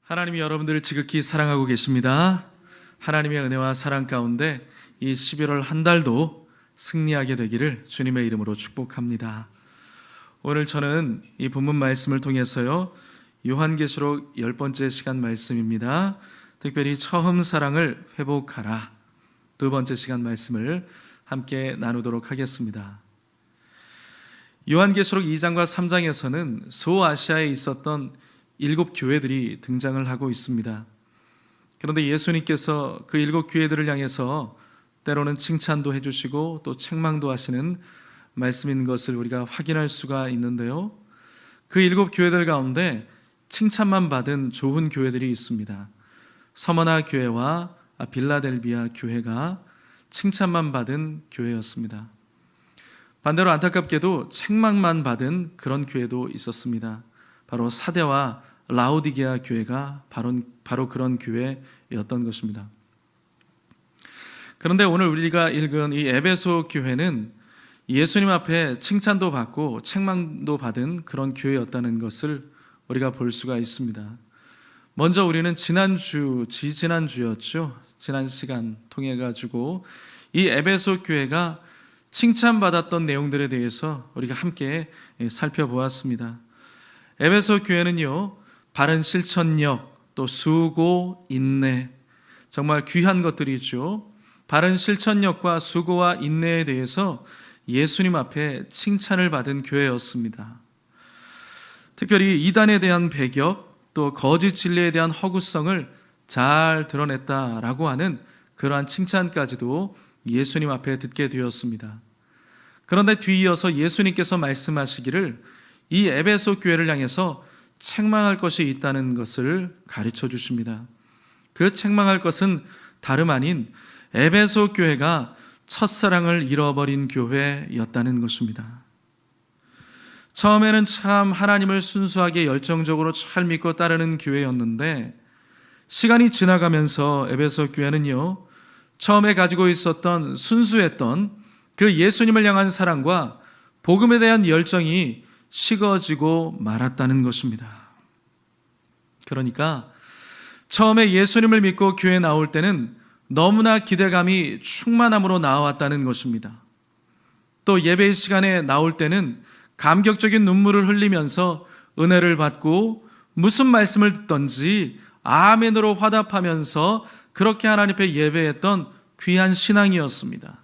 하나님이 여러분들을 지극히 사랑하고 계십니다. 하나님의 은혜와 사랑 가운데 이 11월 한 달도 승리하게 되기를 주님의 이름으로 축복합니다. 오늘 저는 이 본문 말씀을 통해서요, 요한계시록 10번째 시간 말씀입니다. 특별히 처음 사랑을 회복하라, 두 번째 시간 말씀을 함께 나누도록 하겠습니다. 요한계시록 2장과 3장에서는 소아시아에 있었던 7 교회들이 등장을 하고 있습니다. 그런데 예수님께서 그 7 교회들을 향해서 때로는 칭찬도 해주시고 또 책망도 하시는 말씀인 것을 우리가 확인할 수가 있는데요, 그 7 교회들 가운데 칭찬만 받은 좋은 교회들이 있습니다. 서머나 교회와 빌라델비아 교회가 칭찬만 받은 교회였습니다. 반대로 안타깝게도 책망만 받은 그런 교회도 있었습니다. 바로 사대와 라오디게아 교회가 바로 그런 교회였던 것입니다. 그런데 오늘 우리가 읽은 이 에베소 교회는 예수님 앞에 칭찬도 받고 책망도 받은 그런 교회였다는 것을 우리가 볼 수가 있습니다. 먼저 우리는 지지난주였죠. 지난 시간 통해 가지고 이 에베소 교회가 칭찬받았던 내용들에 대해서 우리가 함께 살펴보았습니다. 에베소 교회는요, 바른 실천력, 또 수고, 인내, 정말 귀한 것들이죠. 바른 실천력과 수고와 인내에 대해서 예수님 앞에 칭찬을 받은 교회였습니다. 특별히 이단에 대한 배격, 또 거짓 진리에 대한 허구성을 잘 드러냈다라고 하는 그러한 칭찬까지도 예수님 앞에 듣게 되었습니다. 그런데 뒤이어서 예수님께서 말씀하시기를 이 에베소 교회를 향해서 책망할 것이 있다는 것을 가르쳐 주십니다. 그 책망할 것은 다름 아닌 에베소 교회가 첫사랑을 잃어버린 교회였다는 것입니다. 처음에는 참 하나님을 순수하게 열정적으로 잘 믿고 따르는 교회였는데, 시간이 지나가면서 에베소 교회는요, 처음에 가지고 있었던 순수했던 그 예수님을 향한 사랑과 복음에 대한 열정이 식어지고 말았다는 것입니다. 그러니까 처음에 예수님을 믿고 교회에 나올 때는 너무나 기대감이 충만함으로 나왔다는 것입니다. 또 예배 시간에 나올 때는 감격적인 눈물을 흘리면서 은혜를 받고 무슨 말씀을 듣던지 아멘으로 화답하면서 그렇게 하나님 앞에 예배했던 귀한 신앙이었습니다.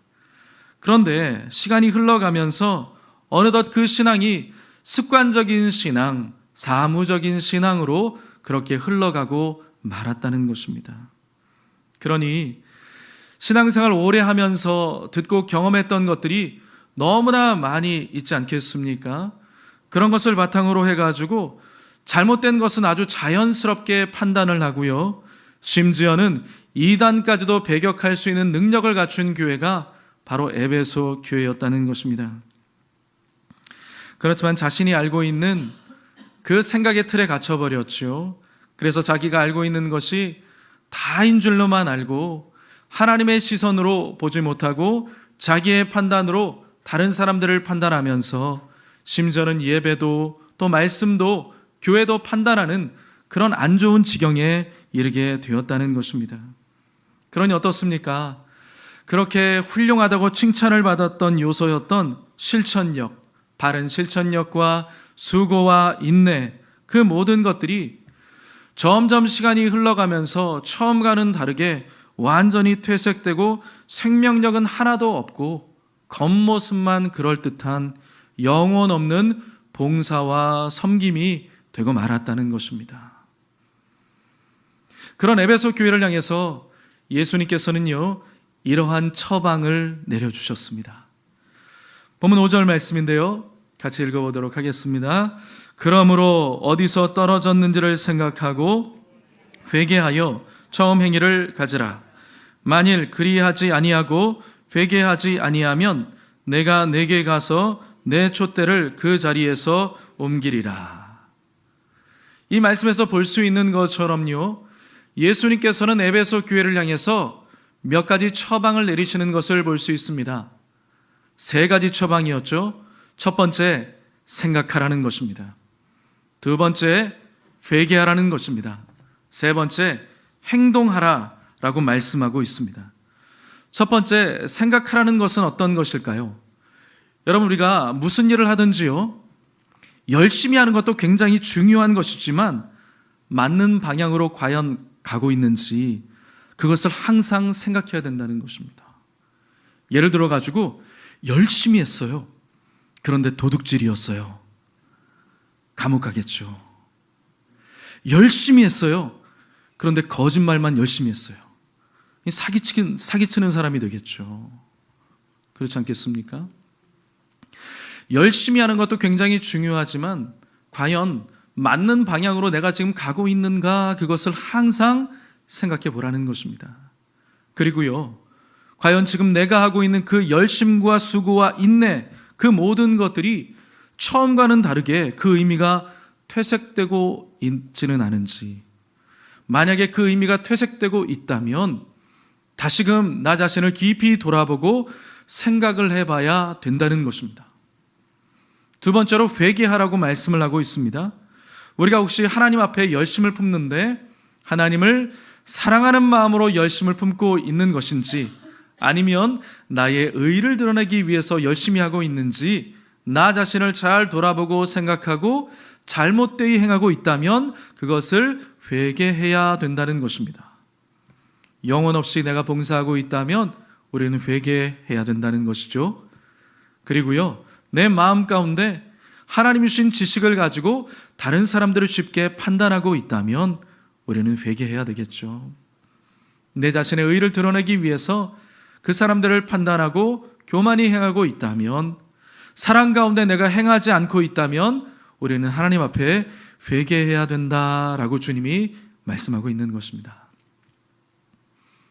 그런데 시간이 흘러가면서 어느덧 그 신앙이 습관적인 신앙, 사무적인 신앙으로 그렇게 흘러가고 말았다는 것입니다. 그러니 신앙생활 오래 하면서 듣고 경험했던 것들이 너무나 많이 있지 않겠습니까? 그런 것을 바탕으로 해가지고 잘못된 것은 아주 자연스럽게 판단을 하고요, 심지어는 이단까지도 배격할 수 있는 능력을 갖춘 교회가 바로 에베소 교회였다는 것입니다. 그렇지만 자신이 알고 있는 그 생각의 틀에 갇혀버렸죠. 그래서 자기가 알고 있는 것이 다인 줄로만 알고 하나님의 시선으로 보지 못하고 자기의 판단으로 다른 사람들을 판단하면서 심지어는 예배도 또 말씀도 교회도 판단하는 그런 안 좋은 지경에 이르게 되었다는 것입니다. 그러니 어떻습니까? 그렇게 훌륭하다고 칭찬을 받았던 요소였던 실천력, 바른 실천력과 수고와 인내, 그 모든 것들이 점점 시간이 흘러가면서 처음과는 다르게 완전히 퇴색되고 생명력은 하나도 없고 겉모습만 그럴듯한 영혼 없는 봉사와 섬김이 되고 말았다는 것입니다. 그런 에베소 교회를 향해서 예수님께서는요, 이러한 처방을 내려주셨습니다. 본문 5절 말씀인데요, 같이 읽어보도록 하겠습니다. 그러므로 어디서 떨어졌는지를 생각하고 회개하여 처음 행위를 가지라. 만일 그리하지 아니하고 회개하지 아니하면 내가 내게 가서 내 촛대를 그 자리에서 옮기리라. 이 말씀에서 볼 수 있는 것처럼요, 예수님께서는 에베소 교회를 향해서 몇 가지 처방을 내리시는 것을 볼 수 있습니다. 3가지 처방이었죠. 첫 번째, 생각하라는 것입니다. 두 번째, 회개하라는 것입니다. 세 번째, 행동하라라고 말씀하고 있습니다. 첫 번째, 생각하라는 것은 어떤 것일까요? 여러분, 우리가 무슨 일을 하든지요, 열심히 하는 것도 굉장히 중요한 것이지만 맞는 방향으로 과연 가고 있는지 그것을 항상 생각해야 된다는 것입니다. 예를 들어 가지고 열심히 했어요. 그런데 도둑질이었어요. 감옥 가겠죠. 열심히 했어요. 그런데 거짓말만 열심히 했어요. 사기치는 사람이 되겠죠. 그렇지 않겠습니까? 열심히 하는 것도 굉장히 중요하지만 과연 맞는 방향으로 내가 지금 가고 있는가, 그것을 항상 생각해 보라는 것입니다. 그리고요, 과연 지금 내가 하고 있는 그 열심과 수고와 인내, 그 모든 것들이 처음과는 다르게 그 의미가 퇴색되고 있지는 않은지, 만약에 그 의미가 퇴색되고 있다면 다시금 나 자신을 깊이 돌아보고 생각을 해봐야 된다는 것입니다. 두 번째로 회개하라고 말씀을 하고 있습니다. 우리가 혹시 하나님 앞에 열심을 품는데 하나님을 사랑하는 마음으로 열심을 품고 있는 것인지, 아니면 나의 의를 드러내기 위해서 열심히 하고 있는지 나 자신을 잘 돌아보고 생각하고 잘못되이 행하고 있다면 그것을 회개해야 된다는 것입니다. 영혼 없이 내가 봉사하고 있다면 우리는 회개해야 된다는 것이죠. 그리고요, 내 마음 가운데 하나님이 주신 지식을 가지고 다른 사람들을 쉽게 판단하고 있다면 우리는 회개해야 되겠죠. 내 자신의 의를 드러내기 위해서 그 사람들을 판단하고 교만히 행하고 있다면, 사랑 가운데 내가 행하지 않고 있다면 우리는 하나님 앞에 회개해야 된다라고 주님이 말씀하고 있는 것입니다.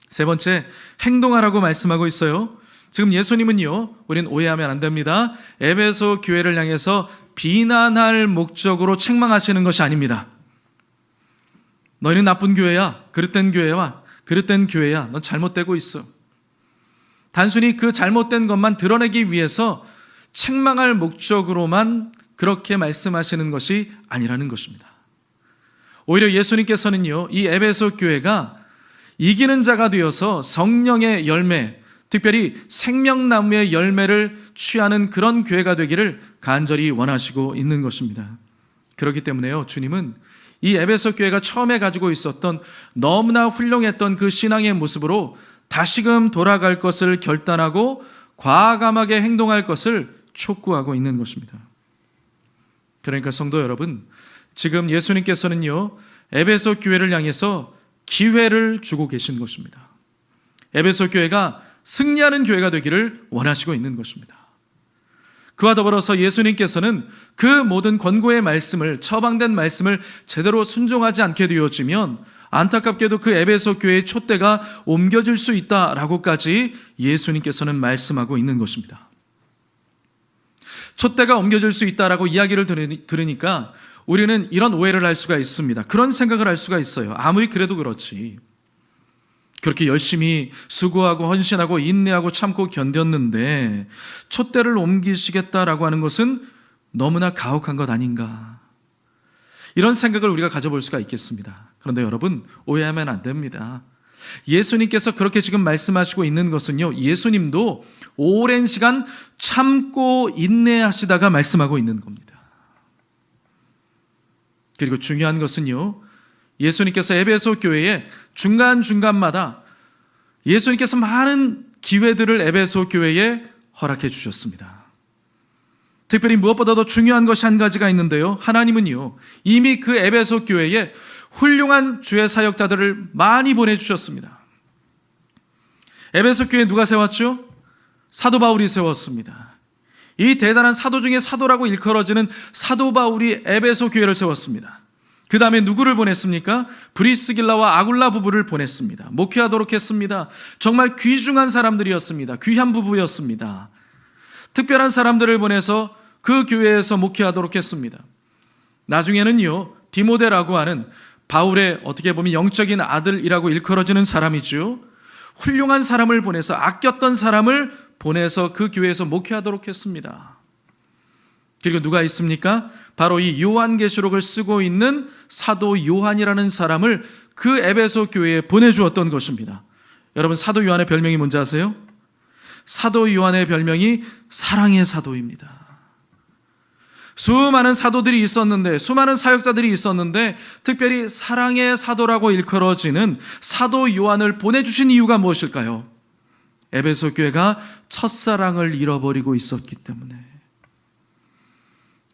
세 번째, 행동하라고 말씀하고 있어요. 지금 예수님은요, 우린 오해하면 안 됩니다. 에베소 교회를 향해서 비난할 목적으로 책망하시는 것이 아닙니다. 너희는 나쁜 교회야, 그릇된 교회야, 넌 잘못되고 있어. 단순히 그 잘못된 것만 드러내기 위해서 책망할 목적으로만 그렇게 말씀하시는 것이 아니라는 것입니다. 오히려 예수님께서는요, 이 에베소 교회가 이기는 자가 되어서 성령의 열매, 특별히 생명나무의 열매를 취하는 그런 교회가 되기를 간절히 원하시고 있는 것입니다. 그렇기 때문에요, 주님은 이 에베소 교회가 처음에 가지고 있었던 너무나 훌륭했던 그 신앙의 모습으로 다시금 돌아갈 것을 결단하고 과감하게 행동할 것을 촉구하고 있는 것입니다. 그러니까 성도 여러분, 지금 예수님께서는요, 에베소 교회를 향해서 기회를 주고 계신 것입니다. 에베소 교회가 승리하는 교회가 되기를 원하시고 있는 것입니다. 그와 더불어서 예수님께서는 그 모든 권고의 말씀을, 처방된 말씀을 제대로 순종하지 않게 되어지면 안타깝게도 그 에베소 교회의 촛대가 옮겨질 수 있다라고까지 예수님께서는 말씀하고 있는 것입니다. 촛대가 옮겨질 수 있다라고 이야기를 들으니까 우리는 이런 오해를 할 수가 있습니다. 그런 생각을 할 수가 있어요. 아무리 그래도 그렇지, 그렇게 열심히 수고하고 헌신하고 인내하고 참고 견뎠는데 촛대를 옮기시겠다라고 하는 것은 너무나 가혹한 것 아닌가, 이런 생각을 우리가 가져볼 수가 있겠습니다. 그런데 여러분, 오해하면 안 됩니다. 예수님께서 그렇게 지금 말씀하시고 있는 것은요, 예수님도 오랜 시간 참고 인내하시다가 말씀하고 있는 겁니다. 그리고 중요한 것은요, 예수님께서 에베소 교회에 중간중간마다 예수님께서 많은 기회들을 에베소 교회에 허락해 주셨습니다. 특별히 무엇보다도 중요한 것이 한 가지가 있는데요, 하나님은요, 이미 그 에베소 교회에 훌륭한 주의 사역자들을 많이 보내주셨습니다. 에베소 교회에 누가 세웠죠? 사도 바울이 세웠습니다. 이 대단한 사도 중에 사도라고 일컬어지는 사도 바울이 에베소 교회를 세웠습니다. 그 다음에 누구를 보냈습니까? 브리스길라와 아굴라 부부를 보냈습니다. 목회하도록 했습니다. 정말 귀중한 사람들이었습니다. 귀한 부부였습니다. 특별한 사람들을 보내서 그 교회에서 목회하도록 했습니다. 나중에는요, 디모데라고 하는 바울의 어떻게 보면 영적인 아들이라고 일컬어지는 사람이죠. 훌륭한 사람을 보내서, 아꼈던 사람을 보내서 그 교회에서 목회하도록 했습니다. 그리고 누가 있습니까? 바로 이 요한계시록을 쓰고 있는 사도 요한이라는 사람을 그 에베소 교회에 보내주었던 것입니다. 여러분, 사도 요한의 별명이 뭔지 아세요? 사도 요한의 별명이 사랑의 사도입니다. 수많은 사도들이 있었는데, 수많은 사역자들이 있었는데 특별히 사랑의 사도라고 일컬어지는 사도 요한을 보내주신 이유가 무엇일까요? 에베소 교회가 첫사랑을 잃어버리고 있었기 때문에,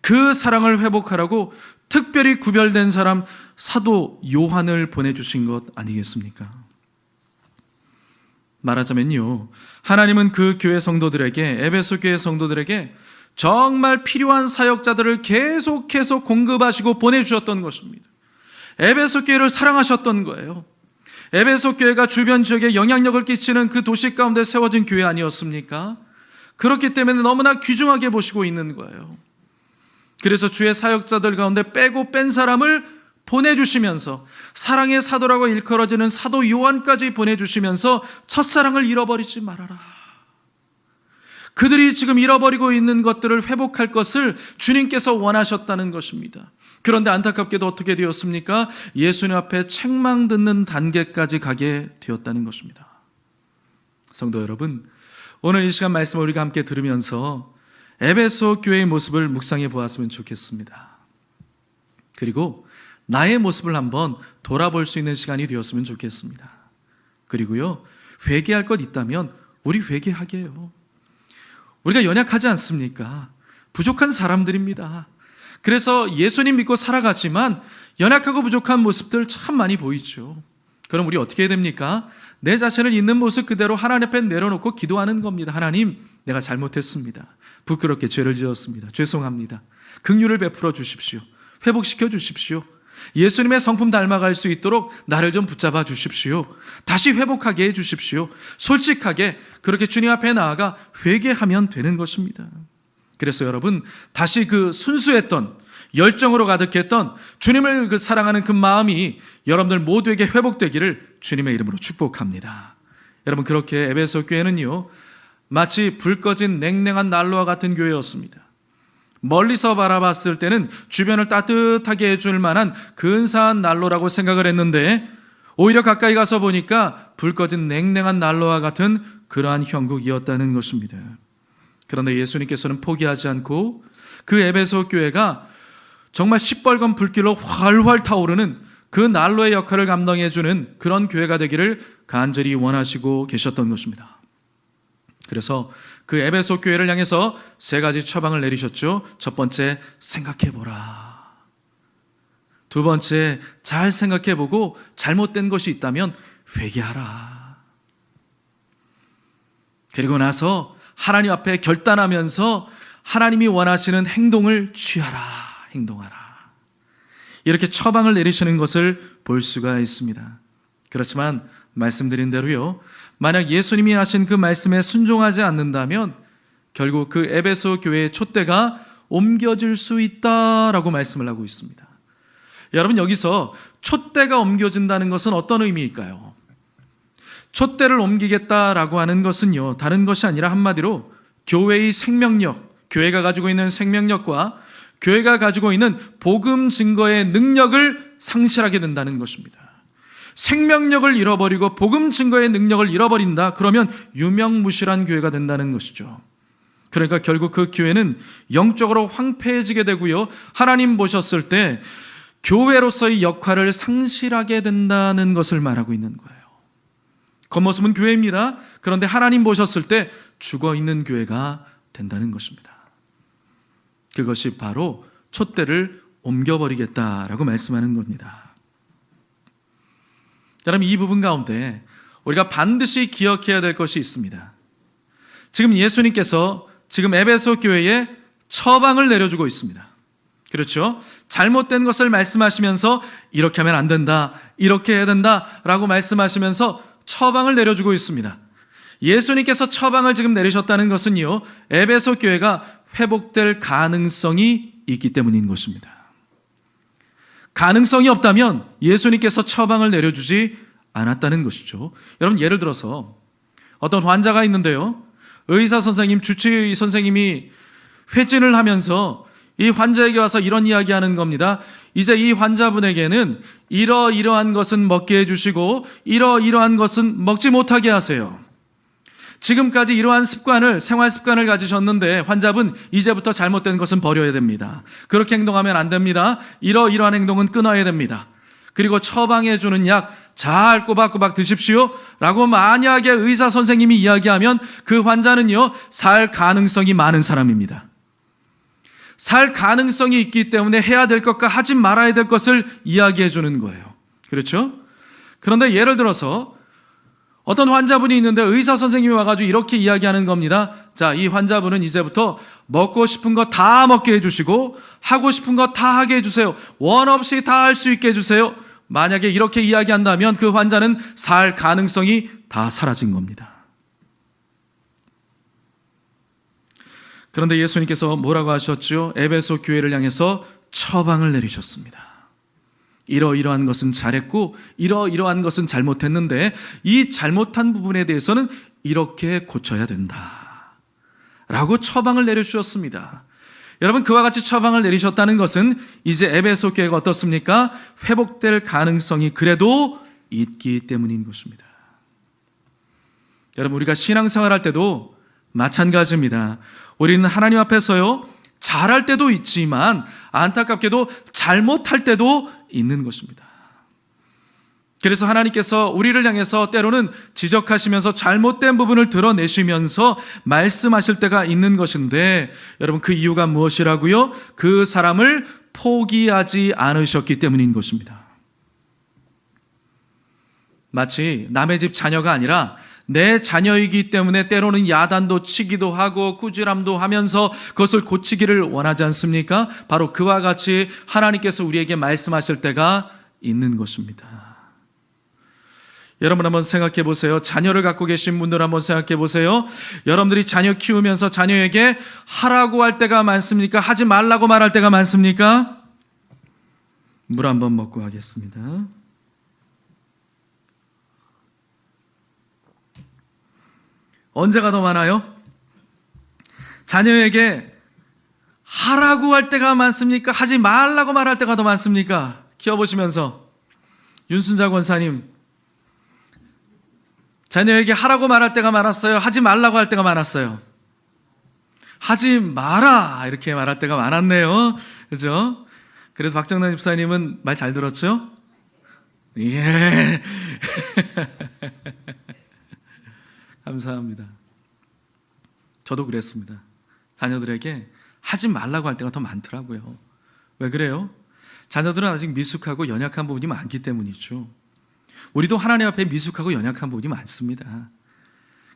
그 사랑을 회복하라고 특별히 구별된 사람 사도 요한을 보내주신 것 아니겠습니까? 말하자면요, 하나님은 그 교회 성도들에게, 에베소 교회 성도들에게 정말 필요한 사역자들을 계속해서 공급하시고 보내주셨던 것입니다. 에베소 교회를 사랑하셨던 거예요. 에베소 교회가 주변 지역에 영향력을 끼치는 그 도시 가운데 세워진 교회 아니었습니까? 그렇기 때문에 너무나 귀중하게 보시고 있는 거예요. 그래서 주의 사역자들 가운데 빼고 뺀 사람을 보내주시면서, 사랑의 사도라고 일컬어지는 사도 요한까지 보내주시면서 첫사랑을 잃어버리지 말아라. 그들이 지금 잃어버리고 있는 것들을 회복할 것을 주님께서 원하셨다는 것입니다. 그런데 안타깝게도 어떻게 되었습니까? 예수님 앞에 책망 듣는 단계까지 가게 되었다는 것입니다. 성도 여러분, 오늘 이 시간 말씀을 우리가 함께 들으면서 에베소 교회의 모습을 묵상해 보았으면 좋겠습니다. 그리고 나의 모습을 한번 돌아볼 수 있는 시간이 되었으면 좋겠습니다. 그리고요, 회개할 것 있다면 우리 회개하게 해요. 우리가 연약하지 않습니까? 부족한 사람들입니다. 그래서 예수님 믿고 살아가지만 연약하고 부족한 모습들 참 많이 보이죠. 그럼 우리 어떻게 해야 됩니까? 내 자신을 있는 모습 그대로 하나님 앞에 내려놓고 기도하는 겁니다. 하나님, 내가 잘못했습니다. 부끄럽게 죄를 지었습니다. 죄송합니다. 긍휼을 베풀어 주십시오. 회복시켜 주십시오. 예수님의 성품 닮아갈 수 있도록 나를 좀 붙잡아 주십시오. 다시 회복하게 해 주십시오. 솔직하게 그렇게 주님 앞에 나아가 회개하면 되는 것입니다. 그래서 여러분, 다시 그 순수했던, 열정으로 가득했던 주님을 사랑하는 그 마음이 여러분들 모두에게 회복되기를 주님의 이름으로 축복합니다. 여러분, 그렇게 에베소 교회는요, 마치 불 꺼진 냉랭한 난로와 같은 교회였습니다. 멀리서 바라봤을 때는 주변을 따뜻하게 해줄 만한 근사한 난로라고 생각을 했는데, 오히려 가까이 가서 보니까 불 꺼진 냉랭한 난로와 같은 그러한 형국이었다는 것입니다. 그런데 예수님께서는 포기하지 않고 그 에베소 교회가 정말 시뻘건 불길로 활활 타오르는 그 난로의 역할을 감당해주는 그런 교회가 되기를 간절히 원하시고 계셨던 것입니다. 그래서 그 에베소 교회를 향해서 세 가지 처방을 내리셨죠. 첫 번째, 생각해보라. 두 번째, 잘 생각해보고 잘못된 것이 있다면 회개하라. 그리고 나서 하나님 앞에 결단하면서 하나님이 원하시는 행동을 취하라, 행동하라. 이렇게 처방을 내리시는 것을 볼 수가 있습니다. 그렇지만 말씀드린 대로요, 만약 예수님이 하신 그 말씀에 순종하지 않는다면 결국 그 에베소 교회의 촛대가 옮겨질 수 있다라고 말씀을 하고 있습니다. 여러분, 여기서 촛대가 옮겨진다는 것은 어떤 의미일까요? 촛대를 옮기겠다라고 하는 것은요, 다른 것이 아니라 한마디로 교회의 생명력, 교회가 가지고 있는 생명력과 교회가 가지고 있는 복음 증거의 능력을 상실하게 된다는 것입니다. 생명력을 잃어버리고 복음 증거의 능력을 잃어버린다, 그러면 유명무실한 교회가 된다는 것이죠. 그러니까 결국 그 교회는 영적으로 황폐해지게 되고요, 하나님 보셨을 때 교회로서의 역할을 상실하게 된다는 것을 말하고 있는 거예요. 겉모습은 교회입니다. 그런데 하나님 보셨을 때 죽어있는 교회가 된다는 것입니다. 그것이 바로 촛대를 옮겨버리겠다라고 말씀하는 겁니다. 여러분, 이 부분 가운데 우리가 반드시 기억해야 될 것이 있습니다. 지금 예수님께서 지금 에베소 교회에 처방을 내려주고 있습니다. 그렇죠? 잘못된 것을 말씀하시면서 이렇게 하면 안 된다, 이렇게 해야 된다 라고 말씀하시면서 처방을 내려주고 있습니다. 예수님께서 처방을 지금 내리셨다는 것은요, 에베소 교회가 회복될 가능성이 있기 때문인 것입니다. 가능성이 없다면 예수님께서 처방을 내려주지 않았다는 것이죠. 여러분, 예를 들어서 어떤 환자가 있는데요, 의사 선생님, 주치의 선생님이 회진을 하면서 이 환자에게 와서 이런 이야기하는 겁니다. 이제 이 환자분에게는 이러이러한 것은 먹게 해주시고 이러이러한 것은 먹지 못하게 하세요. 지금까지 이러한 생활 습관을 가지셨는데 환자분 이제부터 잘못된 것은 버려야 됩니다. 그렇게 행동하면 안 됩니다. 이러이러한 행동은 끊어야 됩니다. 그리고 처방해 주는 약 잘 꼬박꼬박 드십시오 라고 만약에 의사 선생님이 이야기하면 그 환자는요, 살 가능성이 많은 사람입니다. 살 가능성이 있기 때문에 해야 될 것과 하지 말아야 될 것을 이야기해 주는 거예요. 그렇죠? 그런데 예를 들어서 어떤 환자분이 있는데 의사 선생님이 와가지고 이렇게 이야기하는 겁니다. 자, 이 환자분은 이제부터 먹고 싶은 거 다 먹게 해주시고 하고 싶은 거 다 하게 해주세요. 원 없이 다 할 수 있게 해주세요. 만약에 이렇게 이야기한다면 그 환자는 살 가능성이 다 사라진 겁니다. 그런데 예수님께서 뭐라고 하셨죠? 에베소 교회를 향해서 처방을 내리셨습니다. 이러이러한 것은 잘했고 이러이러한 것은 잘못했는데 이 잘못한 부분에 대해서는 이렇게 고쳐야 된다 라고 처방을 내려주셨습니다. 여러분, 그와 같이 처방을 내리셨다는 것은 이제 에베소 교회가 어떻습니까? 회복될 가능성이 그래도 있기 때문인 것입니다. 여러분, 우리가 신앙생활할 때도 마찬가지입니다. 우리는 하나님 앞에서요, 잘할 때도 있지만 안타깝게도 잘못할 때도 있는 것입니다. 그래서 하나님께서 우리를 향해서 때로는 지적하시면서 잘못된 부분을 드러내시면서 말씀하실 때가 있는 것인데, 여러분, 그 이유가 무엇이라고요? 그 사람을 포기하지 않으셨기 때문인 것입니다. 마치 남의 집 자녀가 아니라 내 자녀이기 때문에 때로는 야단도 치기도 하고 꾸지람도 하면서 그것을 고치기를 원하지 않습니까? 바로 그와 같이 하나님께서 우리에게 말씀하실 때가 있는 것입니다. 여러분 한번 생각해 보세요. 자녀를 갖고 계신 분들 한번 생각해 보세요. 여러분들이 자녀 키우면서 자녀에게 하라고 할 때가 많습니까? 하지 말라고 말할 때가 많습니까? 물 한번 먹고 하겠습니다. 언제가 더 많아요? 자녀에게 하라고 할 때가 많습니까? 하지 말라고 말할 때가 더 많습니까? 키워보시면서. 윤순자 권사님, 자녀에게 하라고 말할 때가 많았어요? 하지 말라고 할 때가 많았어요? 하지 마라 이렇게 말할 때가 많았네요. 그죠? 그래도 박정란 집사님은 말 잘 들었죠? 예. 감사합니다. 저도 그랬습니다. 자녀들에게 하지 말라고 할 때가 더 많더라고요. 왜 그래요? 자녀들은 아직 미숙하고 연약한 부분이 많기 때문이죠. 우리도 하나님 앞에 미숙하고 연약한 부분이 많습니다.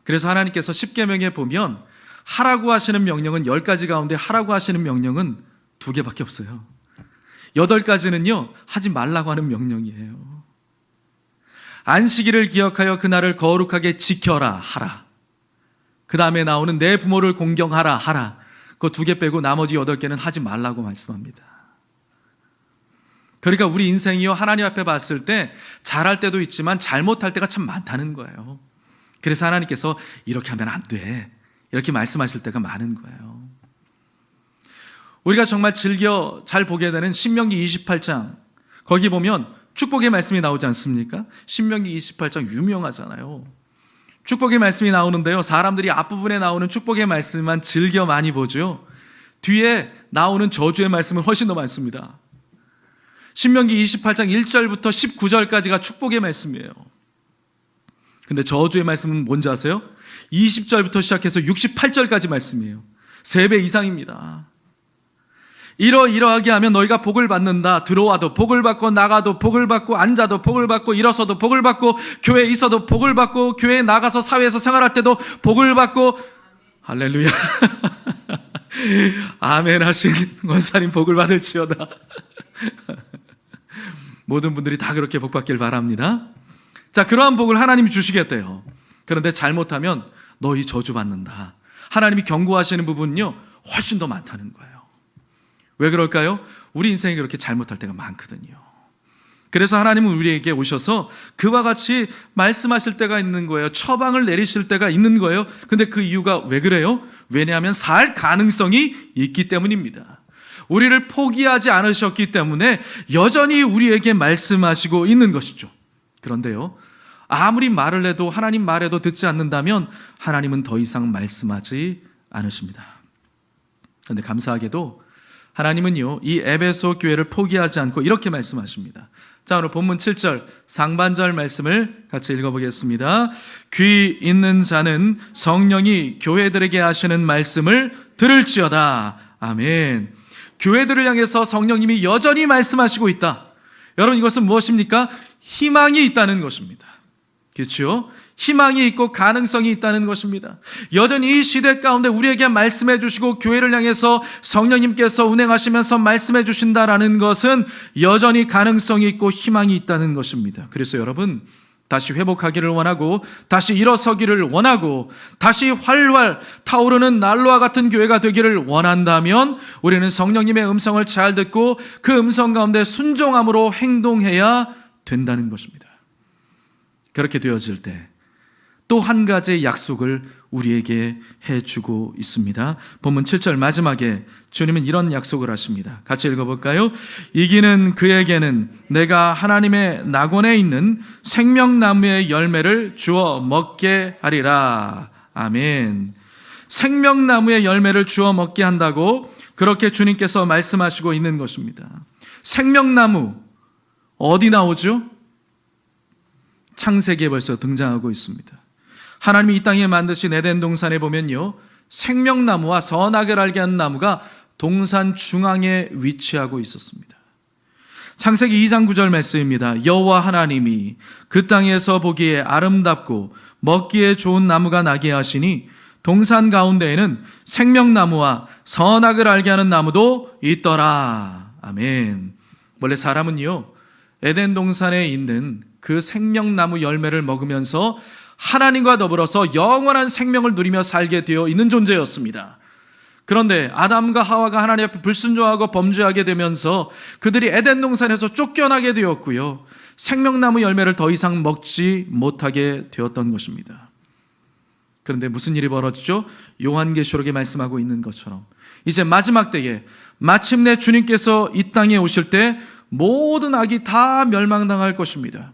그래서 하나님께서 십계명에 보면 하라고 하시는 명령은 10가지 가운데 하라고 하시는 명령은 2개밖에 없어요. 8가지는요, 하지 말라고 하는 명령이에요. 안식일을 기억하여 그날을 거룩하게 지켜라 하라. 그 다음에 나오는 내 부모를 공경하라 하라. 그거 2개 빼고 나머지 8개는 하지 말라고 말씀합니다. 그러니까 우리 인생이요, 하나님 앞에 봤을 때 잘할 때도 있지만 잘못할 때가 참 많다는 거예요. 그래서 하나님께서 이렇게 하면 안 돼, 이렇게 말씀하실 때가 많은 거예요. 우리가 정말 즐겨 잘 보게 되는 신명기 28장, 거기 보면 축복의 말씀이 나오지 않습니까? 신명기 28장 유명하잖아요. 축복의 말씀이 나오는데요, 사람들이 앞부분에 나오는 축복의 말씀만 즐겨 많이 보죠. 뒤에 나오는 저주의 말씀은 훨씬 더 많습니다. 신명기 28장 1절부터 19절까지가 축복의 말씀이에요. 근데 저주의 말씀은 뭔지 아세요? 20절부터 시작해서 68절까지 말씀이에요. 3배 이상입니다. 이러이러하게 하면 너희가 복을 받는다. 들어와도 복을 받고 나가도 복을 받고 앉아도 복을 받고 일어서도 복을 받고 교회에 있어도 복을 받고 교회에 나가서 사회에서 생활할 때도 복을 받고. 할렐루야. 아멘 하신 권사님 복을 받을지어다. 모든 분들이 다 그렇게 복 받길 바랍니다. 자, 그러한 복을 하나님이 주시겠대요. 그런데 잘못하면 너희 저주받는다. 하나님이 경고하시는 부분은요, 훨씬 더 많다는 거예요. 왜 그럴까요? 우리 인생이 그렇게 잘못할 때가 많거든요. 그래서 하나님은 우리에게 오셔서 그와 같이 말씀하실 때가 있는 거예요. 처방을 내리실 때가 있는 거예요. 근데 그 이유가 왜 그래요? 왜냐하면 살 가능성이 있기 때문입니다. 우리를 포기하지 않으셨기 때문에 여전히 우리에게 말씀하시고 있는 것이죠. 그런데요, 아무리 말을 해도 하나님 말에도 듣지 않는다면 하나님은 더 이상 말씀하지 않으십니다. 그런데 감사하게도 하나님은요, 이 에베소 교회를 포기하지 않고 이렇게 말씀하십니다. 자, 오늘 본문 7절 상반절 말씀을 같이 읽어보겠습니다. 귀 있는 자는 성령이 교회들에게 하시는 말씀을 들을지어다. 아멘. 교회들을 향해서 성령님이 여전히 말씀하시고 있다. 여러분, 이것은 무엇입니까? 희망이 있다는 것입니다. 그렇죠? 희망이 있고 가능성이 있다는 것입니다. 여전히 이 시대 가운데 우리에게 말씀해 주시고 교회를 향해서 성령님께서 운행하시면서 말씀해 주신다라는 것은 여전히 가능성이 있고 희망이 있다는 것입니다. 그래서 여러분, 다시 회복하기를 원하고 다시 일어서기를 원하고 다시 활활 타오르는 난로와 같은 교회가 되기를 원한다면 우리는 성령님의 음성을 잘 듣고 그 음성 가운데 순종함으로 행동해야 된다는 것입니다. 그렇게 되어질 때 또 한 가지의 약속을 우리에게 해주고 있습니다. 본문 7절 마지막에 주님은 이런 약속을 하십니다. 같이 읽어볼까요? 이기는 그에게는 내가 하나님의 낙원에 있는 생명나무의 열매를 주어 먹게 하리라. 아멘. 생명나무의 열매를 주어 먹게 한다고 그렇게 주님께서 말씀하시고 있는 것입니다. 생명나무 어디 나오죠? 창세기에 벌써 등장하고 있습니다. 하나님이 이 땅에 만드신 에덴 동산에 보면요, 생명나무와 선악을 알게 하는 나무가 동산 중앙에 위치하고 있었습니다. 창세기 2장 9절 말씀입니다. 여호와 하나님이 그 땅에서 보기에 아름답고 먹기에 좋은 나무가 나게 하시니 동산 가운데에는 생명나무와 선악을 알게 하는 나무도 있더라. 아멘. 원래 사람은요, 에덴 동산에 있는 그 생명나무 열매를 먹으면서 하나님과 더불어서 영원한 생명을 누리며 살게 되어 있는 존재였습니다. 그런데 아담과 하와가 하나님 앞에 불순종하고 범죄하게 되면서 그들이 에덴 동산에서 쫓겨나게 되었고요, 생명나무 열매를 더 이상 먹지 못하게 되었던 것입니다. 그런데 무슨 일이 벌어지죠? 요한계시록에 말씀하고 있는 것처럼 이제 마지막 때에 마침내 주님께서 이 땅에 오실 때 모든 악이 다 멸망당할 것입니다.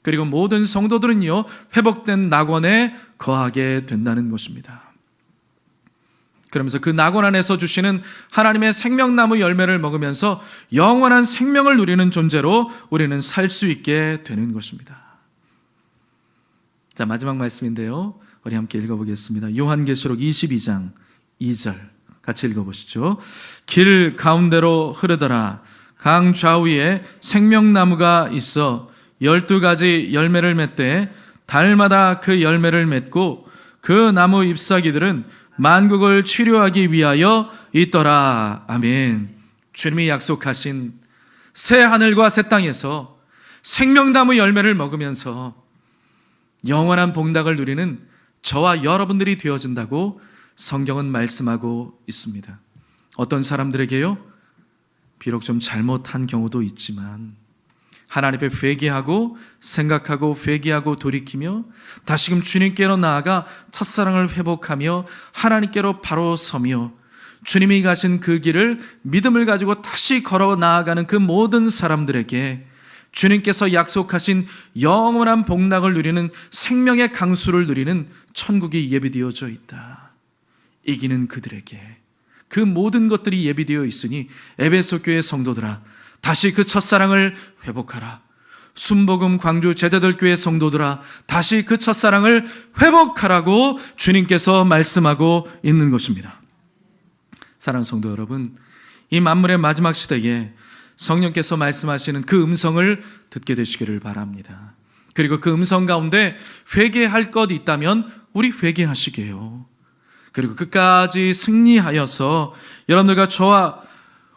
그리고 모든 성도들은요, 회복된 낙원에 거하게 된다는 것입니다. 그러면서 그 낙원 안에서 주시는 하나님의 생명나무 열매를 먹으면서 영원한 생명을 누리는 존재로 우리는 살 수 있게 되는 것입니다. 자, 마지막 말씀인데요, 우리 함께 읽어보겠습니다. 요한계시록 22장 2절 같이 읽어보시죠. 길 가운데로 흐르더라. 강 좌우에 생명나무가 있어 12가지 열매를 맺되 달마다 그 열매를 맺고 그 나무 잎사귀들은 만국을 치료하기 위하여 있더라. 아멘. 주님이 약속하신 새 하늘과 새 땅에서 생명나무 열매를 먹으면서 영원한 복락을 누리는 저와 여러분들이 되어진다고 성경은 말씀하고 있습니다. 어떤 사람들에게요, 비록 좀 잘못한 경우도 있지만 하나님 앞에 회개하고 생각하고 회개하고 돌이키며 다시금 주님께로 나아가 첫사랑을 회복하며 하나님께로 바로 서며 주님이 가신 그 길을 믿음을 가지고 다시 걸어 나아가는 그 모든 사람들에게 주님께서 약속하신 영원한 복락을 누리는 생명의 강수를 누리는 천국이 예비되어져 있다. 이기는 그들에게 그 모든 것들이 예비되어 있으니 에베소 교회 성도들아, 다시 그 첫사랑을 회복하라. 순복음 광주 제자들 교회 성도들아, 다시 그 첫사랑을 회복하라고 주님께서 말씀하고 있는 것입니다. 사랑하는 성도 여러분, 이 만물의 마지막 시대에 성령께서 말씀하시는 그 음성을 듣게 되시기를 바랍니다. 그리고 그 음성 가운데 회개할 것 있다면 우리 회개하시게요. 그리고 끝까지 승리하여서 여러분들과 저와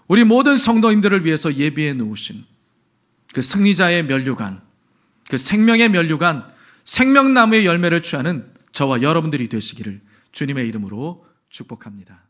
우리 모든 성도님들을 위해서 예비해 놓으신 그 승리자의 면류관, 그 생명의 면류관, 생명나무의 열매를 취하는 저와 여러분들이 되시기를 주님의 이름으로 축복합니다.